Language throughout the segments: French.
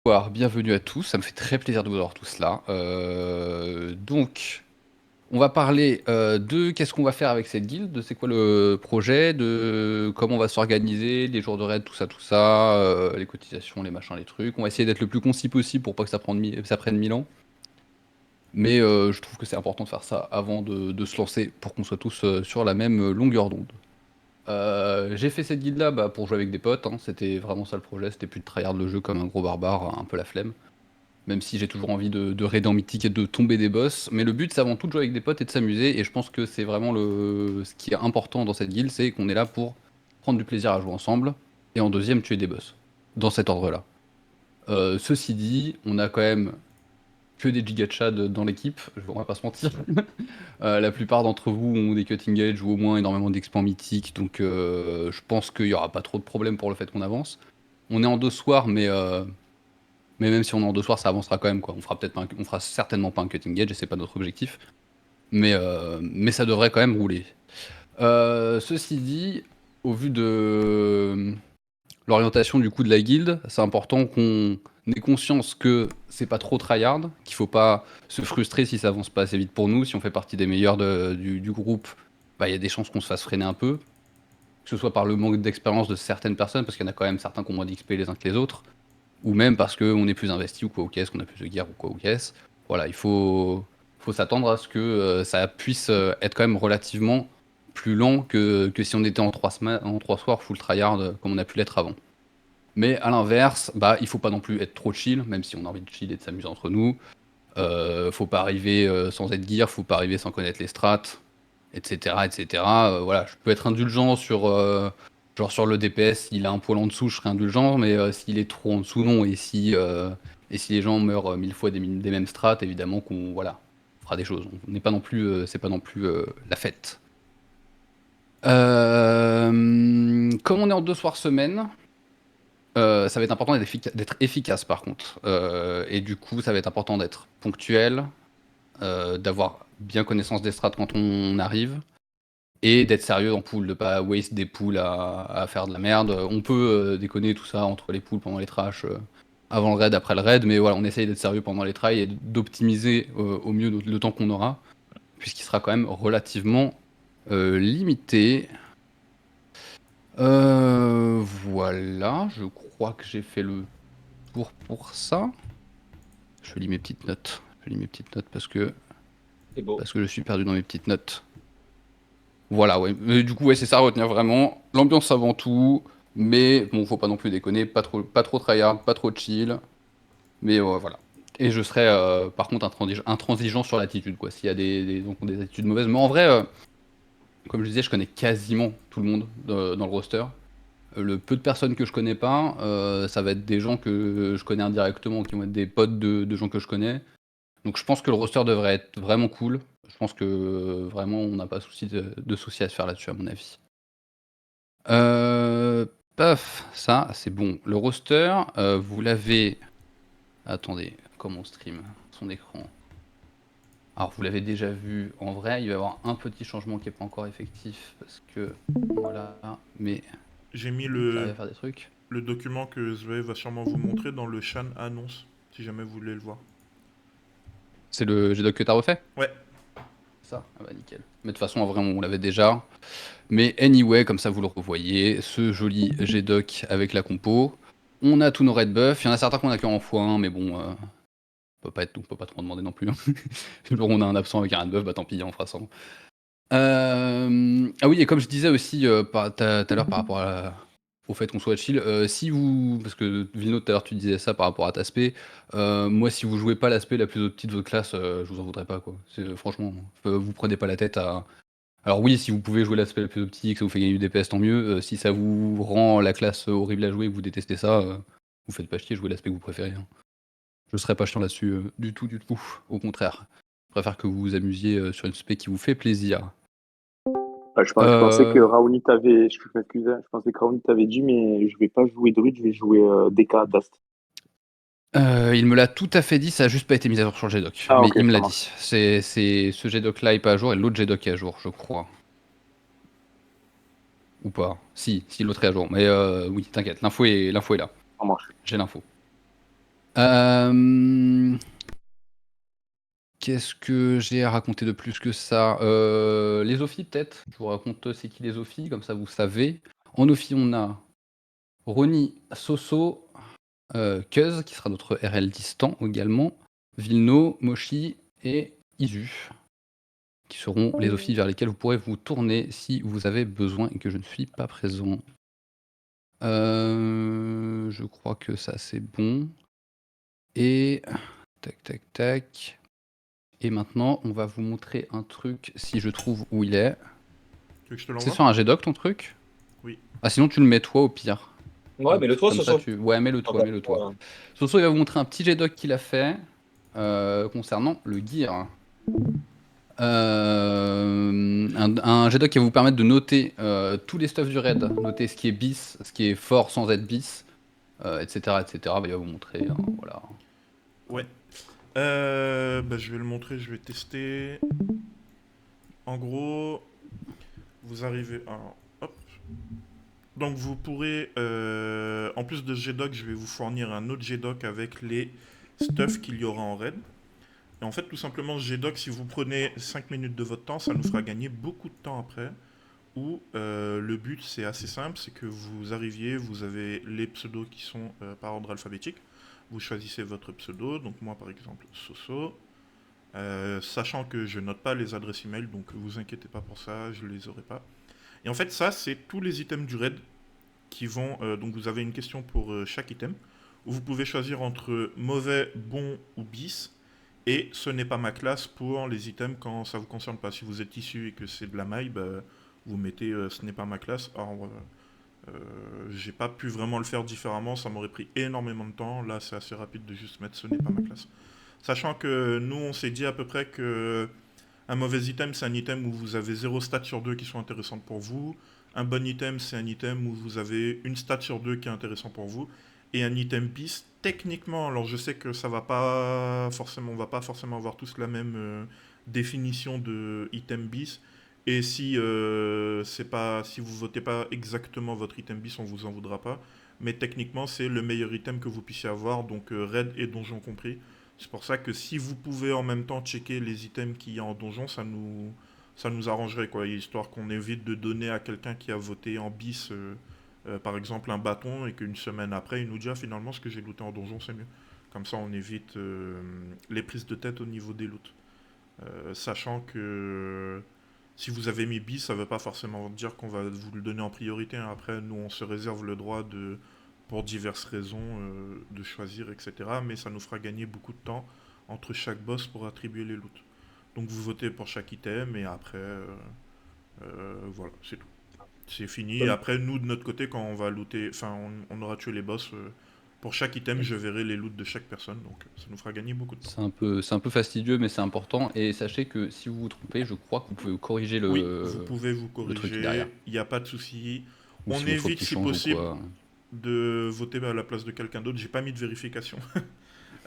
Bonsoir, bienvenue à tous, ça me fait très plaisir de vous avoir tous là. Donc, on va parler de qu'est-ce qu'on va faire avec cette guilde, de c'est quoi le projet, de comment on va s'organiser, les jours de raid, tout ça, les cotisations, les machins, les trucs. On va essayer d'être le plus concis possible pour pas que ça prenne 1000 ans. Mais je trouve que c'est important de faire ça avant de se lancer pour qu'on soit tous sur la même longueur d'onde. J'ai fait cette guilde là pour jouer avec des potes, hein. C'était vraiment ça le projet, c'était plus de tryhard le jeu comme un gros barbare, un peu la flemme. Même si j'ai toujours envie de raider en mythique et de tomber des boss. Mais le but, c'est avant tout de jouer avec des potes et de s'amuser. Et je pense que c'est vraiment ce qui est important dans cette guilde, c'est qu'on est là pour prendre du plaisir à jouer ensemble. Et en deuxième, tuer des boss. Dans cet ordre-là. Ceci dit, on a quand même que des gigachads dans l'équipe, on va pas se mentir. La plupart d'entre vous ont des cutting edge ou au moins énormément d'expans mythiques. Donc je pense qu'il y aura pas trop de problèmes pour le fait qu'on avance. On est en 2 soirs, mais même si on est en 2 soirs, ça avancera quand même, quoi. On fera certainement pas un cutting edge et c'est pas notre objectif. Mais ça devrait quand même rouler. Ceci dit, au vu de l'orientation du coup de la guilde, c'est important qu'on ait conscience que c'est pas trop tryhard, qu'il faut pas se frustrer si ça avance pas assez vite pour nous. Si on fait partie des meilleurs du groupe, bah il y a des chances qu'on se fasse freiner un peu. Que ce soit par le manque d'expérience de certaines personnes, parce qu'il y en a quand même certains qui ont moins d'XP les uns que les autres, ou même parce qu'on est plus investi ou quoi ou qu'est-ce, qu'on a plus de guerre ou quoi ou qu'est-ce. Voilà, faut s'attendre à ce que ça puisse être quand même relativement plus lent que si on était en 3 semaines, en 3 soirs full tryhard comme on a pu l'être avant. Mais à l'inverse, bah il faut pas non plus être trop chill, même si on a envie de chill et de s'amuser entre nous. Faut pas arriver sans être gear, faut pas arriver sans connaître les strats, etc. etc. Voilà, je peux être indulgent sur genre sur le DPS, s'il a un poil en dessous, je serai indulgent, mais s'il est trop en dessous, non. Et si les gens meurent 1000 fois des mêmes strats, évidemment qu'on voilà, on fera des choses. On n'est pas non plus, c'est pas non plus la fête. Comme on est en 2 soirs semaine, ça va être important d'être efficace par contre. Et du coup, ça va être important d'être ponctuel, d'avoir bien connaissance des strats quand on arrive, et d'être sérieux en pool, de pas waste des pools à faire de la merde. On peut déconner tout ça entre les pools pendant les trash, avant le raid, après le raid, mais voilà, on essaye d'être sérieux pendant les tries et d'optimiser au mieux le temps qu'on aura, puisqu'il sera quand même relativement limité. Voilà, je crois que j'ai fait le tour pour ça. Je lis mes petites notes. Je lis mes petites notes C'est beau. parce que je suis perdu dans mes petites notes. Voilà, ouais. Mais du coup, ouais, c'est ça à retenir vraiment. L'ambiance avant tout, mais bon, faut pas non plus déconner, pas trop tryhard, pas trop chill. Mais voilà. Et je serai par contre intransigeant sur l'attitude, quoi. S'il y a des gens qui ont des attitudes mauvaises. Mais en vrai, comme je disais, je connais quasiment tout le monde dans le roster. Le peu de personnes que je connais pas, ça va être des gens que je connais indirectement, qui vont être des potes de gens que je connais. Donc je pense que le roster devrait être vraiment cool. Je pense que vraiment on n'a pas de souci à se faire là-dessus à mon avis. Euh, Paf, ça c'est bon. Le roster, vous l'avez. Attendez, comment on stream son écran? Alors vous l'avez déjà vu en vrai, il va y avoir un petit changement qui n'est pas encore effectif parce que voilà, mais J'ai mis j'arrive à faire des trucs. le document que Zvey va sûrement vous montrer dans le Chan annonce, si jamais vous voulez le voir. C'est le GDoc que t'as refait? Ouais, Ça? Ah bah nickel. Mais de toute façon en vrai on l'avait déjà. Mais anyway, comme ça vous le revoyez, ce joli G-Doc avec la compo. On a tous nos red buffs, il y en a certains qu'on a que en x1, mais bon, on peut pas trop en demander non plus, hein. Le jour où on a un absent avec un red buff, bah tant pis, on fera ça. Ah oui, et comme je disais aussi tout à l'heure par rapport au fait qu'on soit chill, si vous. Parce que Vilno, tout à l'heure, tu disais ça par rapport à cet aspect. Moi, si vous jouez pas l'aspect la plus au-dessus de votre classe, je vous en voudrais pas, quoi. Franchement, vous prenez pas la tête à. Alors oui, si vous pouvez jouer l'aspect le plus optique, ça vous fait gagner du DPS, tant mieux. Si ça vous rend la classe horrible à jouer et que vous détestez ça, vous faites pas chier, jouez l'aspect que vous préférez, hein. Je serais pas chiant là-dessus du tout, du tout. Au contraire. Je préfère que vous vous amusiez sur une spec qui vous fait plaisir. Je pensais que Euh, Raoni t'avait, je m'excuse, hein, je pensais que Raoni t'avait dit, mais je vais pas jouer druide, je vais jouer DK Dast. il me l'a tout à fait dit, ça a juste pas été mis à jour sur le GDoc. Ah, Mais ok, il me ça l'a marche. dit. C'est ce GDoc là est pas à jour et l'autre GDoc est à jour, je crois. Ou pas. Si l'autre est à jour. Mais oui, t'inquiète, l'info est là. Ça marche. J'ai l'info. Euh, Qu'est-ce que j'ai à raconter de plus que ça? Les Ophi, peut-être. Je vous raconte c'est qui les Ophi, comme ça vous savez. En Ophi, on a Roni, Soso, Kuz, qui sera notre RL distant également, Vilno, Moshi et Isu, qui seront les Ophi vers lesquels vous pourrez vous tourner si vous avez besoin et que je ne suis pas présent. Je crois que ça c'est bon. Et tac tac tac. Et maintenant, on va vous montrer un truc si je trouve où il est. Tu veux que je te C'est l'envoie? sur un Gdoc ton truc? Oui. Ah sinon tu le mets toi au pire. Ouais, mais Hop, le toit, comme ça Soso. tu. Ouais, mets-le Ah toi, bah, mets-le toi. voilà. Soso il va vous montrer un petit Gdoc qu'il a fait concernant le gear. Un Gdoc qui va vous permettre de noter tous les stuffs du raid, noter ce qui est bis, ce qui est fort sans être bis, etc., etc. Il va vous montrer, hein, voilà. Ouais. Bah, je vais le montrer, je vais tester. En gros, vous arrivez. Alors, hop. Donc vous pourrez, en plus de GDoc, je vais vous fournir un autre GDoc avec les stuffs qu'il y aura en raid. Et en fait, tout simplement, ce GDoc, si vous prenez 5 minutes de votre temps, ça nous fera gagner beaucoup de temps après. Où le but, c'est assez simple, c'est que vous arriviez, vous avez les pseudos qui sont par ordre alphabétique. Vous choisissez votre pseudo, donc moi par exemple, Soso. Sachant que je note pas les adresses email, donc vous inquiétez pas pour ça, je les aurai pas. Et en fait, ça, c'est tous les items du raid qui vont. Donc, vous avez une question pour chaque item. Où vous pouvez choisir entre mauvais, bon ou bis. Et ce n'est pas ma classe pour les items quand ça vous concerne pas. Si vous êtes issu et que c'est de la maille, bah, vous mettez ce n'est pas ma classe. Alors, j'ai pas pu vraiment le faire différemment, ça m'aurait pris énormément de temps. Là, c'est assez rapide de juste mettre ce n'est pas ma classe. Sachant que nous, on s'est dit à peu près que un mauvais item, c'est un item où vous avez 0 stats sur 2 qui sont intéressantes pour vous. Un bon item, c'est un item où vous avez une stat sur 2 qui est intéressant pour vous. Et un item bis, techniquement, alors je sais que ça va pas forcément, on va pas forcément avoir tous la même définition de item bis. Et si c'est pas, si vous votez pas exactement votre item bis, on vous en voudra pas. Mais techniquement, c'est le meilleur item que vous puissiez avoir, donc raid et donjon compris. C'est pour ça que si vous pouvez en même temps checker les items qu'il y a en donjon, ça nous arrangerait, quoi, histoire qu'on évite de donner à quelqu'un qui a voté en bis, par exemple, un bâton, et qu'une semaine après, il nous dit ah, finalement, ce que j'ai looté en donjon, c'est mieux. Comme ça, on évite les prises de tête au niveau des loots. Sachant que si vous avez mis bis, ça ne veut pas forcément dire qu'on va vous le donner en priorité, hein. Après, nous, on se réserve le droit de, pour diverses raisons, de choisir, etc. Mais ça nous fera gagner beaucoup de temps entre chaque boss pour attribuer les loots. Donc vous votez pour chaque item et après, voilà, c'est tout. C'est fini. Et après, nous, de notre côté, quand on va looter, enfin, on aura tué les boss, pour chaque item, je verrai les loots de chaque personne. Donc ça nous fera gagner beaucoup de temps. C'est un peu fastidieux, mais c'est important. Et sachez que si vous vous trompez, je crois que vous pouvez corriger Oui, vous pouvez vous le truc derrière. corriger, il n'y a pas de souci. Ou On si votre évite, outil si change ou possible, quoi. de voter à la place de quelqu'un d'autre. J'ai pas mis de vérification.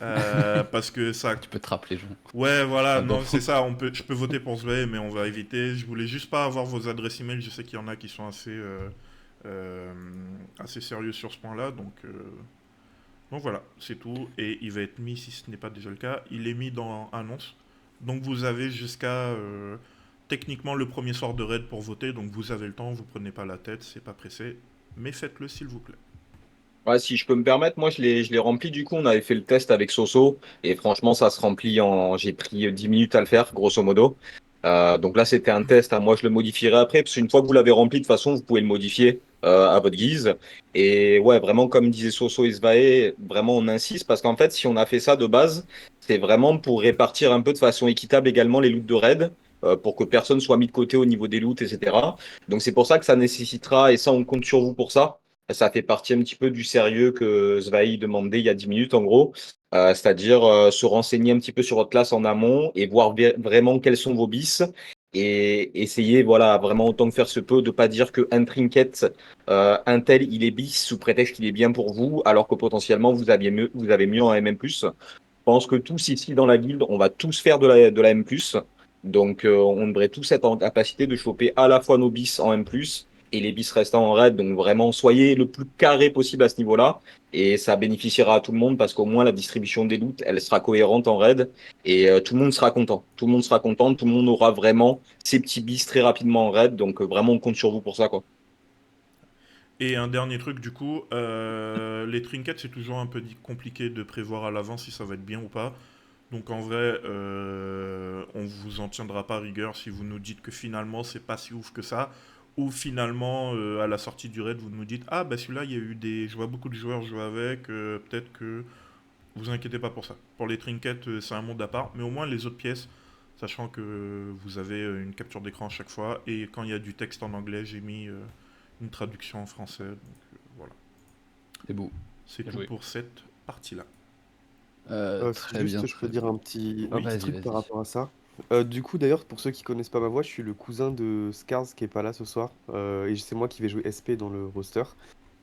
Parce que ça. Tu peux trapper les gens. Ouais, voilà, Ah bon. non, c'est ça. Je peux voter pour Zway, mais on va éviter. Je voulais juste pas avoir vos adresses email. Je sais qu'il y en a qui sont euh, assez sérieux sur ce point-là. Donc voilà, c'est tout. Et il va être mis, si ce n'est pas déjà le cas, il est mis dans annonce. Donc vous avez jusqu'à techniquement le premier soir de raid pour voter. Donc vous avez le temps, vous prenez pas la tête, c'est pas pressé. Mais faites-le s'il vous plaît. Ouais, si je peux me permettre, moi je l'ai rempli du coup, on avait fait le test avec Soso et franchement ça se remplit en j'ai pris 10 minutes à le faire grosso modo. Donc là c'était un test, hein. Moi je le modifierai après parce qu'une fois que vous l'avez rempli de toute façon vous pouvez le modifier à votre guise. Et ouais, vraiment comme disait Soso et Svae, vraiment on insiste parce qu'en fait si on a fait ça de base, c'est vraiment pour répartir un peu de façon équitable également les loots de raid. Pour que personne soit mis de côté au niveau des loots, etc. Donc c'est pour ça que ça nécessitera, et ça on compte sur vous pour ça. Ça fait partie un petit peu du sérieux que Svaï demandait il y a 10 minutes, en gros. C'est-à-dire se renseigner un petit peu sur votre classe en amont et voir vraiment quels sont vos bis. Et essayer, voilà, vraiment autant que faire se peut, de pas dire qu'un trinket, un tel, il est bis sous prétexte qu'il est bien pour vous, alors que potentiellement vous avez mieux en MM+. Je pense que tous ici dans la guilde, on va tous faire de la M+. Donc, on devrait tous être en capacité de choper à la fois nos bis en M+, et les bis restants en raid. Donc, vraiment, soyez le plus carré possible à ce niveau-là. et ça bénéficiera à tout le monde parce qu'au moins la distribution des loots, elle sera cohérente en raid et tout le monde sera content. Tout le monde sera content, tout le monde aura vraiment ses petits bis très rapidement en raid, donc vraiment on compte sur vous pour ça, quoi. Et un dernier truc, du coup, les trinkets, c'est toujours un peu compliqué de prévoir à l'avance si ça va être bien ou pas. Donc en vrai, on vous en tiendra pas rigueur si vous nous dites que finalement c'est pas si ouf que ça, ou finalement à la sortie du raid vous nous dites ah bah celui-là il y a eu je vois beaucoup de joueurs jouer avec, peut-être que vous inquiétez pas pour ça. Pour les trinkets c'est un monde à part, mais au moins les autres pièces, sachant que vous avez une capture d'écran à chaque fois et quand il y a du texte en anglais j'ai mis une traduction en français. Donc voilà, C'est beau. c'est Bien tout joué. pour cette partie-là. Si Très bien, juste je peux très dire bien. un Oui, petit Vas-y, truc par vas-y. rapport à ça. Du coup, d'ailleurs, pour ceux qui connaissent pas ma voix, je suis le cousin de Scars qui est pas là ce soir. Et c'est moi qui vais jouer SP dans le roster.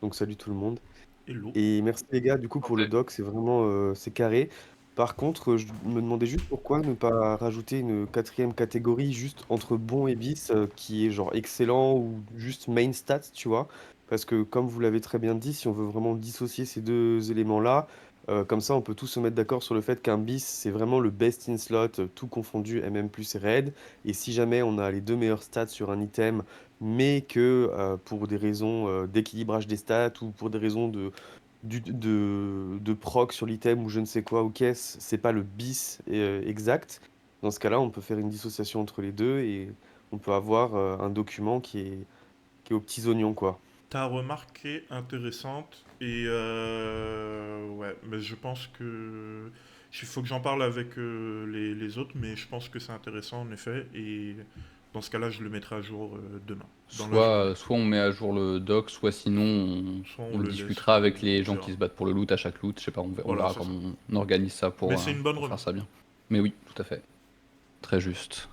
Donc salut tout le monde. hello. Et merci les gars, du coup, pour le doc, c'est vraiment c'est carré. Par contre, je me demandais juste pourquoi ne pas rajouter une quatrième catégorie juste entre bon et bis, qui est genre excellent ou juste main stats, tu vois. Parce que comme vous l'avez très bien dit, si on veut vraiment dissocier ces deux éléments-là, comme ça on peut tous se mettre d'accord sur le fait qu'un bis, c'est vraiment le best in slot, tout confondu, MM plus et raid. Et si jamais on a les deux meilleurs stats sur un item, mais que pour des raisons d'équilibrage des stats ou pour des raisons de proc sur l'item ou je ne sais quoi ou qu'est-ce, c'est pas le bis exact. Dans ce cas-là, on peut faire une dissociation entre les deux et on peut avoir un document qui est aux petits oignons, quoi. Ta remarque est intéressante et ouais, mais je pense que il faut que j'en parle avec les autres, mais je pense que c'est intéressant en effet et dans ce cas-là, je le mettrai à jour demain, dans la journée. Soit on met à jour le doc, soit sinon Soit on on le laisse, discutera avec les on gens verra. qui se battent pour le loot à chaque loot. Je sais pas, on Voilà, verra c'est ça. comment on organise ça Mais c'est une bonne pour faire remarque. ça bien. Mais oui, tout à fait. Très juste.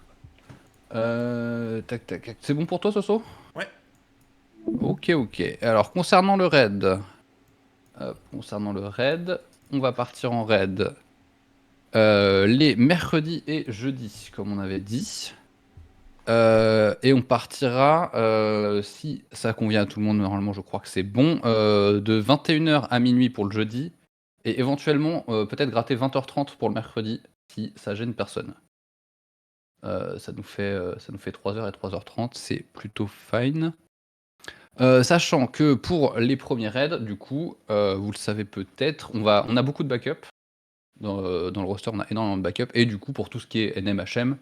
Tac, tac, tac. C'est bon pour toi, Soso? Ouais. Ok, ok. Alors, concernant le raid, on va partir en raid les mercredis et jeudis, comme on avait dit. Et on partira, si ça convient à tout le monde, normalement je crois que c'est bon, de 21h à minuit pour le jeudi, et éventuellement peut-être gratter 20h30 pour le mercredi, si ça gêne personne. Ça nous fait 3h et 3h30, c'est plutôt fine. Sachant que pour les premiers raids, du coup, vous le savez peut-être, on a beaucoup de backup. Dans le roster, on a énormément de backup. Et du coup, pour tout ce qui est NMHM,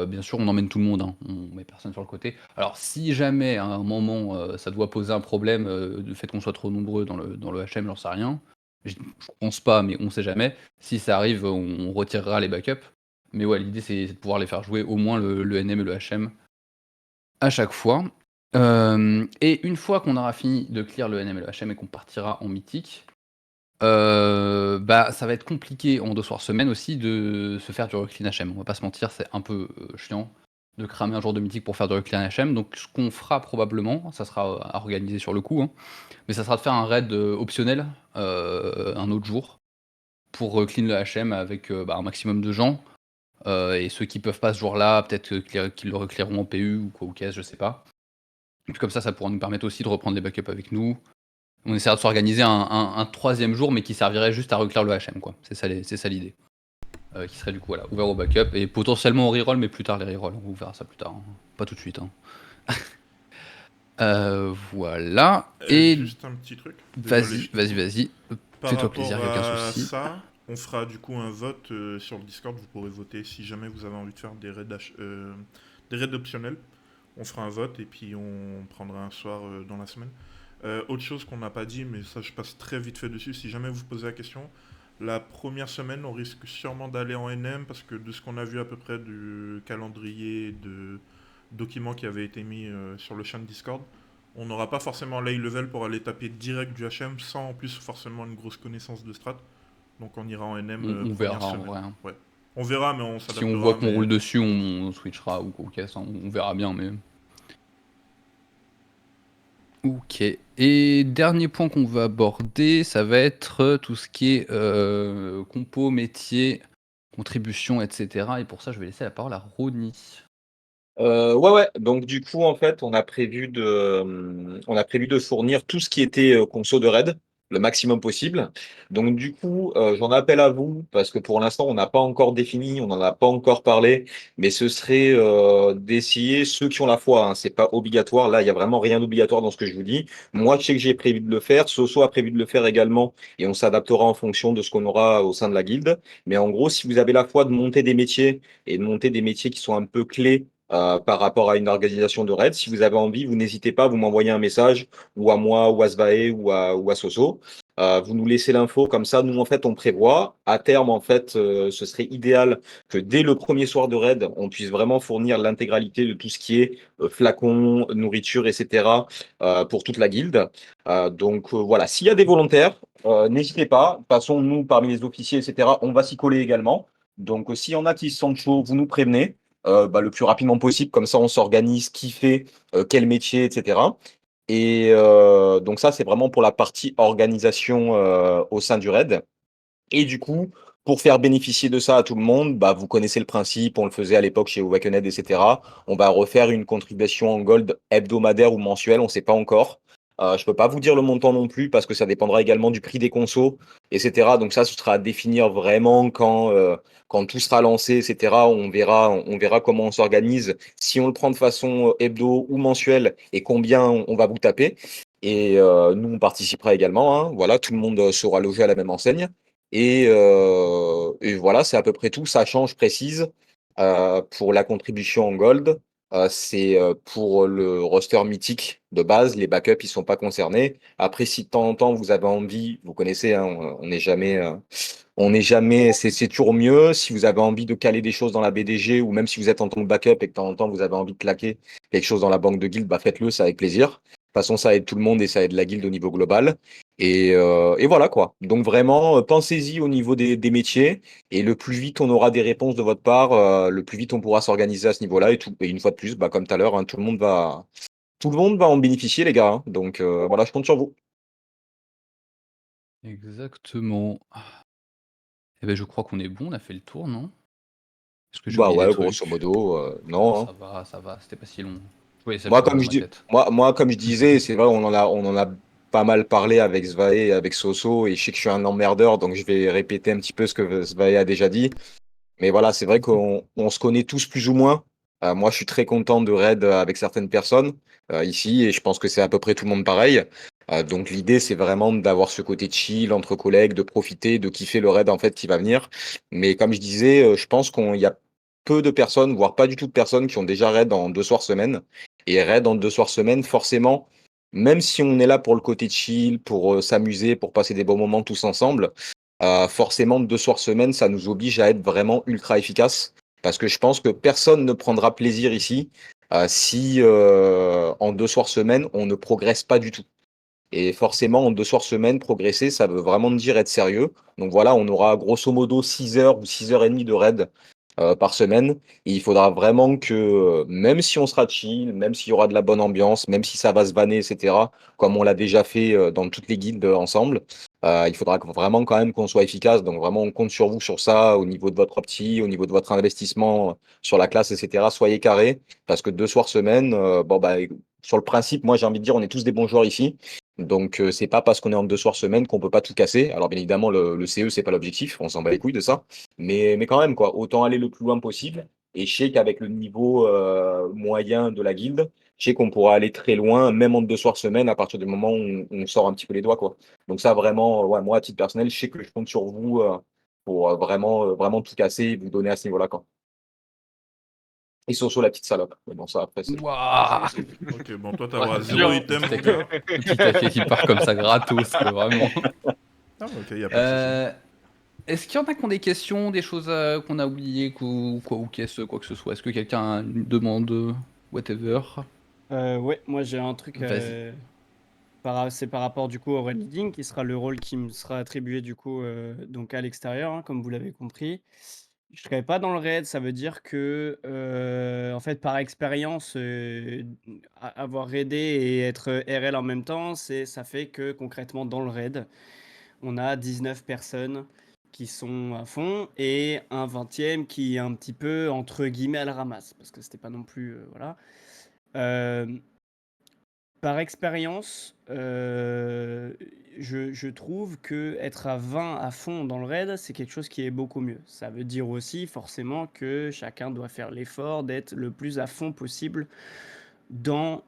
bien sûr, on emmène tout le monde, hein. On met personne sur le côté. Alors, si jamais à un moment, ça doit poser un problème, du fait qu'on soit trop nombreux dans le HM, j'en sais rien. Je pense pas, mais on sait jamais. Si ça arrive, on retirera les backups. Mais ouais, l'idée, c'est de pouvoir les faire jouer au moins le NM et le HM à chaque fois. Et une fois qu'on aura fini de clear le NM et le HM et qu'on partira en mythique, bah, ça va être compliqué en 2 soirs semaine aussi de se faire du reclean HM. On va pas se mentir, c'est un peu, chiant de cramer un jour de mythique pour faire du reclean HM. Donc ce qu'on fera probablement, ça sera, à organiser sur le coup, hein, mais ça sera de faire un raid, optionnel, un autre jour pour, clean le HM avec, bah, un maximum de gens, et ceux qui peuvent pas ce jour-là, peut-être, qu'ils le recleareront en PU ou quoi ou qu'est-ce, je sais pas. Et puis comme ça pourra nous permettre aussi de reprendre les backups avec nous. On essaiera de s'organiser un 3e jour, mais qui servirait juste à reclear le HM, quoi. C'est ça l'idée. Qui serait du coup voilà, ouvert au backup et potentiellement au reroll, mais plus tard les rerolls. On verra ça plus tard, hein. Pas tout de suite, hein. Voilà. Et Juste un petit truc. Désolé, vas-y, je te vas-y, coupe. vas-y. Par Fais-toi plaisir, rapport y a aucun à souci. ça, on fera du coup un vote sur le Discord. Vous pourrez voter si jamais vous avez envie de faire des raids optionnels. On fera un vote et puis on prendra un soir dans la semaine. Autre chose qu'on n'a pas dit, mais ça je passe très vite fait dessus, si jamais vous posez la question, la première semaine on risque sûrement d'aller en NM parce que de ce qu'on a vu à peu près du calendrier de documents qui avaient été mis sur le channel Discord, on n'aura pas forcément l'high level pour aller taper direct du HM sans en plus forcément une grosse connaissance de strat. Donc on ira en NM On première verra en semaine. vrai, hein. Ouais. On verra, mais on Si on voit s'adaptera. qu'on Mais roule dessus, on switchera ou quoi, ok, ça, on verra bien, mais. Ok. Et dernier point qu'on va aborder, ça va être tout ce qui est compo, métier, contribution, etc. Et pour ça, je vais laisser la parole à Ronnie. Ouais, ouais. Donc du coup, en fait, on a prévu de fournir tout ce qui était conso de raid. le maximum possible. Donc du coup, j'en appelle à vous parce que pour l'instant, on n'a pas encore défini, on n'en a pas encore parlé, mais ce serait d'essayer ceux qui ont la foi. Hein, c'est pas obligatoire. Là, il y a vraiment rien d'obligatoire dans ce que je vous dis. Moi, je sais que j'ai prévu de le faire. Soso a prévu de le faire également, et on s'adaptera en fonction de ce qu'on aura au sein de la guilde. Mais en gros, si vous avez la foi de monter des métiers et de monter des métiers qui sont un peu clés par rapport à une organisation de raid. Si vous avez envie, vous n'hésitez pas, vous m'envoyez un message ou à moi, ou à Svae, ou à Soso. Vous nous laissez l'info, comme ça, nous, en fait, on prévoit. À terme, en fait, ce serait idéal que dès le premier soir de raid, on puisse vraiment fournir l'intégralité de tout ce qui est flacons, nourriture, etc. Pour toute la guilde. Voilà, s'il y a des volontaires, n'hésitez pas. De toute façon, nous, parmi les officiers, etc., on va s'y coller également. Donc, s'il y en a qui se sentent chauds, vous nous prévenez le plus rapidement possible. Comme ça, on s'organise, qui fait quel métier, etc. Et donc ça, c'est vraiment pour la partie organisation au sein du raid. Et du coup, pour faire bénéficier de ça à tout le monde, bah, vous connaissez le principe, on le faisait à l'époque chez Awakened, etc. On va refaire une contribution en gold hebdomadaire ou mensuelle, on ne sait pas encore. Je ne peux pas vous dire le montant non plus parce que ça dépendra également du prix des consos, etc. Donc ça, ce sera à définir vraiment quand tout sera lancé, etc. On verra comment on s'organise, si on le prend de façon hebdo ou mensuelle et combien on va vous taper. Et nous, on participera également. Hein. Voilà, tout le monde sera logé à la même enseigne. Et voilà, c'est à peu près tout. Ça change, précise. Pour la contribution en gold, c'est pour le roster mythique de base. Les backups, ils sont pas concernés. Après, si de temps en temps, vous avez envie, vous connaissez, hein, on n'est jamais, c'est toujours mieux. Si vous avez envie de caler des choses dans la BDG ou même si vous êtes en tant que backup et que de temps en temps, vous avez envie de claquer quelque chose dans la banque de guild, bah faites-le, c'est avec plaisir. De toute façon, ça aide tout le monde et ça aide la guilde au niveau global. Et voilà quoi. Donc vraiment, pensez-y au niveau des métiers et le plus vite on aura des réponses de votre part, le plus vite on pourra s'organiser à ce niveau-là et une fois de plus, bah, comme tout à l'heure, hein, tout le monde va en bénéficier les gars. Hein. Donc voilà, je compte sur vous. Exactement. Eh ben, je crois qu'on est bon, on a fait le tour, non? Est-ce que j'ai Bah oublié des ouais, grosso trucs? modo, Non, non. Hein. ça va, c'était pas si long. Je voyais ça le Moi, plus long comme dans je ma dis, tête. moi, comme je disais, c'est vrai, on en a pas mal parlé avec Svae et avec Soso, et je sais que je suis un emmerdeur, donc je vais répéter un petit peu ce que Svae a déjà dit. Mais voilà, c'est vrai on se connaît tous plus ou moins. Moi, je suis très content de raid avec certaines personnes ici, et je pense que c'est à peu près tout le monde pareil. Donc l'idée, c'est vraiment d'avoir ce côté chill entre collègues, de profiter, de kiffer le raid en fait qui va venir. Mais comme je disais, je pense qu'il y a peu de personnes, voire pas du tout de personnes qui ont déjà raid en 2 soirs semaine. Et raid en 2 soirs semaine, forcément, même si on est là pour le côté chill, pour s'amuser, pour passer des bons moments tous ensemble, forcément 2 soirs semaine, ça nous oblige à être vraiment ultra efficace. Parce que je pense que personne ne prendra plaisir ici si en 2 soirs semaine, on ne progresse pas du tout. Et forcément, en 2 soirs semaine, progresser, ça veut vraiment dire être sérieux. Donc voilà, on aura grosso modo 6 heures ou 6 heures et demie de raid par semaine. Et il faudra vraiment que, même si on sera chill, même s'il y aura de la bonne ambiance, même si ça va se vanner, etc., comme on l'a déjà fait dans toutes les guildes ensemble, il faudra vraiment quand même qu'on soit efficace. Donc vraiment, on compte sur vous sur ça, au niveau de votre opti, au niveau de votre investissement sur la classe, etc. Soyez carré, parce que 2 soirs semaine, bon, bah, sur le principe, moi j'ai envie de dire, on est tous des bons joueurs ici. Donc, c'est pas parce qu'on est en 2 soirs semaine qu'on peut pas tout casser. Alors, bien évidemment, le CE, c'est pas l'objectif, on s'en bat les couilles de ça. Mais quand même, quoi, autant aller le plus loin possible. Et je sais qu'avec le niveau moyen de la guilde, je sais qu'on pourra aller très loin, même en 2 soirs semaine, à partir du moment où on sort un petit peu les doigts, quoi. Donc, ça, vraiment, ouais, moi, à titre personnel, je sais que je compte sur vous pour vraiment tout casser et vous donner à ce niveau-là, quoi. Et Soso, la petite salope. Mais bon, ça, après, c'est. Waouh! Ok, bon, toi, Ouais, t'auras c'est zéro bien. item, mon gars. Petit café qui part comme ça gratos, quoi, vraiment. Ah, ok, y a pas de souci. Est-ce qu'il y en a qui ont des questions, des choses qu'on a oubliées, ou quoi que ce soit? Est-ce que quelqu'un a une demande, whatever? Ouais, moi j'ai un truc, Vas-y. c'est par rapport du coup au raid leading qui sera le rôle qui me sera attribué du coup donc à l'extérieur, hein, comme vous l'avez compris. Je serai pas dans le raid, ça veut dire que en fait par expérience, avoir raidé et être RL en même temps, ça fait que concrètement dans le raid, on a 19 personnes qui sont à fond et un 20e qui est un petit peu entre guillemets à la ramasse parce que c'était pas non plus voilà. Euh, Par expérience, je trouve que être à 20 à fond dans le raid, c'est quelque chose qui est beaucoup mieux. Ça veut dire aussi forcément que chacun doit faire l'effort d'être le plus à fond possible dans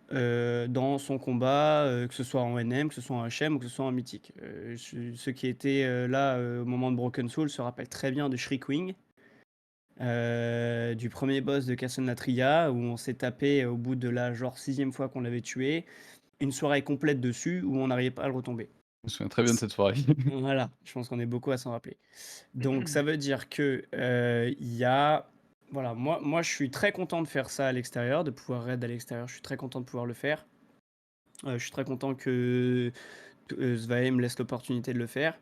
son combat, que ce soit en NM, que ce soit en HM ou que ce soit en mythique. Ceux qui étaient, là, au moment de Broken Soul se rappellent très bien de Shriekwing, du premier boss de Castle Latria où on s'est tapé au bout de la genre 6e fois qu'on l'avait tué, une soirée complète dessus où on n'arrivait pas à le retomber. Je me souviens très bien de cette soirée. Voilà, je pense qu'on est beaucoup à s'en rappeler. Donc ça veut dire que, il y a voilà, moi je suis très content de faire ça à l'extérieur, de pouvoir raid à l'extérieur, je suis très content de pouvoir le faire. Je suis très content que, Svae me laisse l'opportunité de le faire.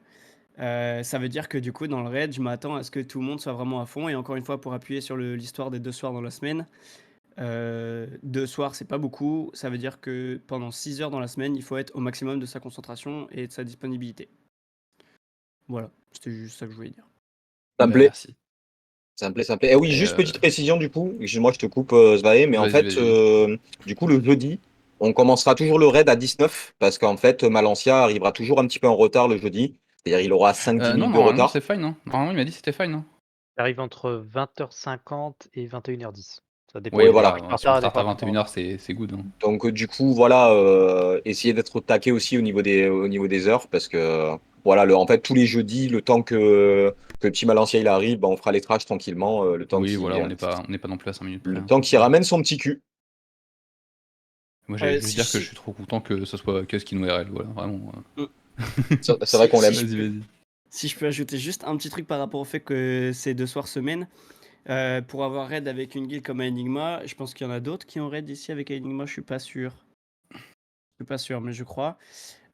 Ça veut dire que du coup dans le raid, je m'attends à ce que tout le monde soit vraiment à fond et encore une fois pour appuyer sur l'histoire des 2 soirs dans la semaine, 2 soirs c'est pas beaucoup, ça veut dire que pendant 6 heures dans la semaine, il faut être au maximum de sa concentration et de sa disponibilité. Voilà, c'était juste ça que je voulais dire. Ça me Bah, plaît. merci. Ça me plaît, ça me plaît. Et oui, Et juste petite précision du coup. Excuse-moi, je te coupe, Svae, mais en vas-y, fait, vas-y. du coup, le jeudi, on commencera toujours le raid à 19 parce qu'en fait, Malancia arrivera toujours un petit peu en retard le jeudi. C'est-à-dire, il aura 5-10 Non, minutes de normalement, retard. c'est fine, hein. Normalement, il m'a dit que c'était fine, hein. Ça arrive entre 20h50 et 21h10. Ça dépend. Oui, Oui, Des voilà. fois, voilà, il est ouais, en si on retard, des start à fois, il est pas en retard. 21h, c'est good, hein. Donc, du coup, voilà, essayez d'être au taquet aussi au niveau des heures parce que, voilà, en fait, tous les jeudis, le temps que le petit Malancia il arrive, bah, on fera les trashs tranquillement, Oui, voilà, on n'est pas non plus à 5 minutes près, le hein, temps qu'il tranquille. ramène son petit cul. Moi, j'allais juste Si dire que je si suis trop content que ce soit Kuskin ou RL, voilà, vraiment. C'est vrai qu'on l'aime. je Vas-y, peux vas-y. si je peux ajouter juste un petit truc par rapport au fait que c'est 2 soirs semaine, pour avoir raid avec une guilde comme Enigma, je pense qu'il y en a d'autres qui ont raid ici avec Enigma, je suis pas sûr. Je suis pas sûr, mais je crois.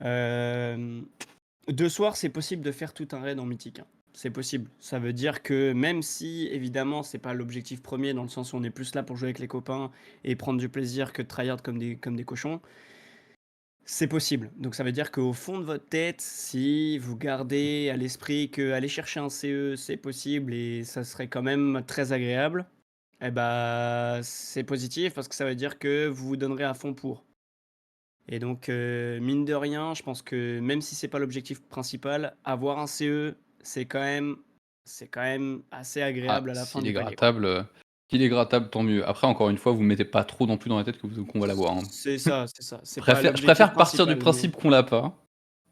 2 soirs, c'est possible de faire tout un raid en mythique, hein. C'est possible. Ça veut dire que même si, évidemment, c'est pas l'objectif premier dans le sens où on est plus là pour jouer avec les copains et prendre du plaisir que de tryhard comme des cochons, c'est possible. Donc ça veut dire qu'au fond de votre tête, si vous gardez à l'esprit qu'aller chercher un CE, c'est possible et ça serait quand même très agréable, eh bah, c'est positif parce que ça veut dire que vous vous donnerez à fond pour. Et donc, mine de rien, je pense que même si c'est pas l'objectif principal, avoir un CE, c'est quand même assez Ah, agréable à la fin s'il est du palier, quoi. grattable, qu'il est grattable, tant mieux. Après, encore une fois, vous mettez pas trop non plus dans la tête qu'on va l'avoir, hein. C'est ça, c'est ça. C'est pas Je l'objectif préfère partir du principal, mais principe qu'on l'a pas,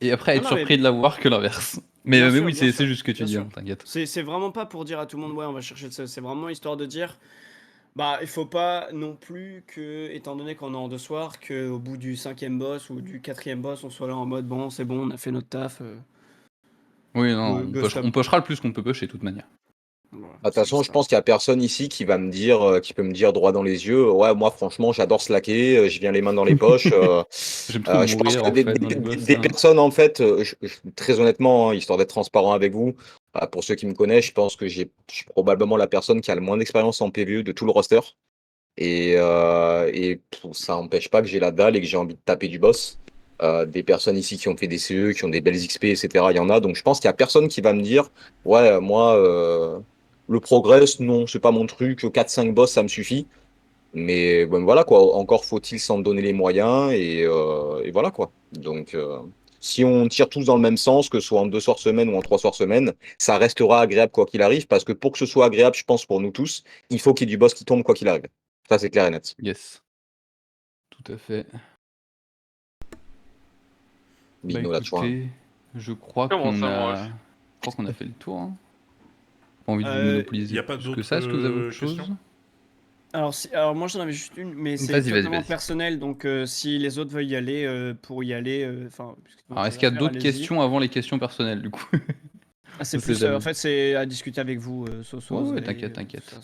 et après non, être non, mais surpris de l'avoir que l'inverse. bien Mais sûr, oui, bien c'est sûr, juste ce que tu bien dis, sûr. hein, t'inquiète. C'est vraiment pas pour dire à tout le monde: «Ouais, on va chercher le CE». C'est vraiment histoire de dire: «Bah, il faut pas non plus que, étant donné qu'on est en 2 soirs, qu'au bout du 5e boss ou du 4e boss, on soit là en mode: "Bon, c'est bon, on a fait notre taf, Oui, non, go stop", on quoi». pushera le plus qu'on peut pusher, de toute manière. Voilà, De toute c'est façon, juste je ça. pense qu'il y a personne ici qui va me dire, qui peut me dire droit dans les yeux, ouais, moi, franchement, j'adore slacker, je viens les mains dans les poches. J'aime trop Je pense mourir, que en fait, dans les boss, des là. personnes, en fait, très honnêtement, hein, histoire d'être transparent avec vous, pour ceux qui me connaissent, je pense que je suis probablement la personne qui a le moins d'expérience en PvE de tout le roster. Ça n'empêche pas que j'ai la dalle et que j'ai envie de taper du boss. Des personnes ici qui ont fait des CE, qui ont des belles XP, etc. Il y en a. Donc je pense qu'il n'y a personne qui va me dire, ouais, moi, le progress, non, c'est pas mon truc. 4-5 boss, ça me suffit. Mais bon, voilà quoi. Encore faut-il s'en donner les moyens et voilà quoi. Donc si on tire tous dans le même sens, que ce soit en 2 soirs semaine ou en 3 soirs semaine, ça restera agréable quoi qu'il arrive. Parce que pour que ce soit agréable, je pense pour nous tous, il faut qu'il y ait du boss qui tombe quoi qu'il arrive. Ça, c'est clair et net. Yes, tout à fait. Bah Bino là-dessus. écoutez, je crois Comment qu'on ça, a... moche? Je crois qu'on a fait le tour, hein. Pas envie de vous Heu, Il n'y monopoliser a pas plus que ça. Est-ce que vous avez autre d'autres questions? chose? alors moi j'en avais juste une, mais c'est Vas-y, vas-y, totalement vas-y. personnel, donc si les autres veulent y aller, pour y aller, enfin, puisqu'ils ont autre Alors, est-ce chose à qu'il y a faire, d'autres allez-y. questions avant les questions personnelles, du coup? Ah, c'est On sait plus, en jamais. fait, c'est à discuter avec vous, Ouais, Sosos ouais, et t'inquiète, tout ça, t'inquiète.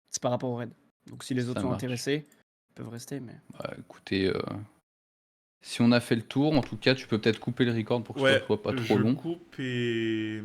c'est par rapport au raid. Donc si les autres Ça sont marche. intéressés, ils peuvent rester, mais Bah, écoutez, si on a fait le tour, en tout cas, tu peux peut-être couper le record pour que ce Ouais, soit pas trop je long. coupe et